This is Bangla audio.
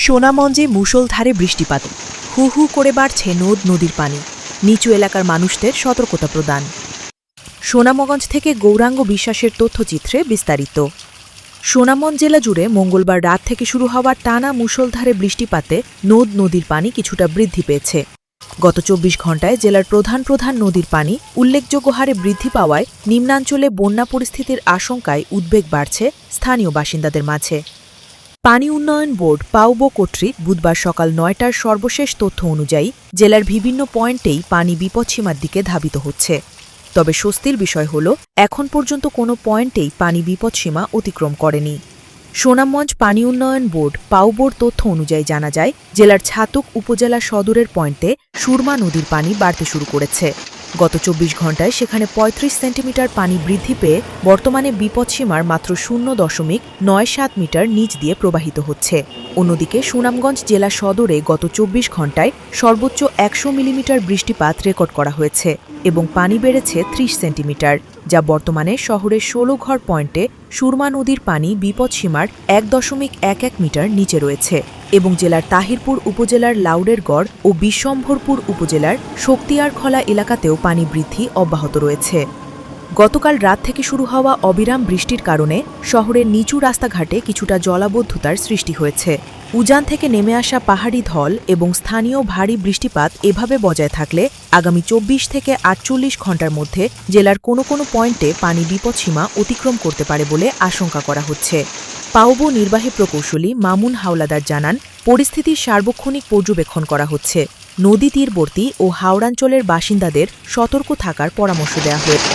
সোনামঞ্জে মুষলধারে বৃষ্টিপাত, হু হু করে বাড়ছে নদ নদীর পানি, নিচু এলাকার মানুষদের সতর্কতা প্রদান। সুনামগঞ্জ থেকে গৌরাঙ্গ বিশ্বাসের তথ্যচিত্রে বিস্তারিত। সুনামগঞ্জ জেলা জুড়ে মঙ্গলবার রাত থেকে শুরু হওয়া টানা মুষলধারে বৃষ্টিপাতে নদ নদীর পানি কিছুটা বৃদ্ধি পেয়েছে। গত ২৪ ঘণ্টায় জেলার প্রধান প্রধান নদীর পানি উল্লেখযোগ্য হারে বৃদ্ধি পাওয়ায় নিম্নাঞ্চলে বন্যা পরিস্থিতির আশঙ্কায় উদ্বেগ বাড়ছে স্থানীয় বাসিন্দাদের মাঝে। পানি উন্নয়ন বোর্ড পাউবো কর্তৃক বুধবার সকাল ৯টার সর্বশেষ তথ্য অনুযায়ী জেলার বিভিন্ন পয়েন্টেই পানি বিপদসীমার দিকে ধাবিত হচ্ছে। তবে স্বস্তির বিষয় হল এখন পর্যন্ত কোনো পয়েন্টেই পানি বিপদসীমা অতিক্রম করেনি। সুনামগঞ্জ পানি উন্নয়ন বোর্ড পাউবোর তথ্য অনুযায়ী জানা যায়, জেলার ছাতক উপজেলা সদরের পয়েন্টে সুরমা নদীর পানি বাড়তে শুরু করেছে। গত ২৪ ঘণ্টায় সেখানে ৩৫ সেন্টিমিটার পানি বৃদ্ধি পেয়ে বর্তমানে বিপদসীমার মাত্র ০.৯৭ মিটার নিচ দিয়ে প্রবাহিত হচ্ছে। অন্যদিকে সুনামগঞ্জ জেলা সদরে গত ২৪ ঘণ্টায় সর্বোচ্চ ১০০ মিলিমিটার বৃষ্টিপাত রেকর্ড করা হয়েছে এবং পানি বেড়েছে ৩০ সেন্টিমিটার, যা বর্তমানে শহরের ১৬ ঘর পয়েন্টে সুরমা নদীর পানি বিপদসীমার ১.১১ মিটার নিচে রয়েছে এবং জেলার তাহিরপুর উপজেলার লাউড়েরগড় ও বিশ্বম্ভরপুর উপজেলার শক্তিয়ারখলা এলাকাতেও পানি বৃদ্ধি অব্যাহত রয়েছে। গতকাল রাত থেকে শুরু হওয়া অবিরাম বৃষ্টির কারণে শহরের নিচু রাস্তাঘাটে কিছুটা জলাবদ্ধতার সৃষ্টি হয়েছে। উজান থেকে নেমে আসা পাহাড়ি ঢল এবং স্থানীয় ভারী বৃষ্টিপাত এভাবে বজায় থাকলে আগামী ২৪ থেকে ৪৮ ঘণ্টার মধ্যে জেলার কোনো কোনো পয়েন্টে পানি বিপদসীমা অতিক্রম করতে পারে বলে আশঙ্কা করা হচ্ছে। পাউবো নির্বাহী প্রকৌশলী মামুন হাওলাদার জানান, পরিস্থিতির সার্বক্ষণিক পর্যবেক্ষণ করা হচ্ছে। নদী তীরবর্তী ও হাওড়াঞ্চলের বাসিন্দাদের সতর্ক থাকার পরামর্শ দেওয়া হয়েছে।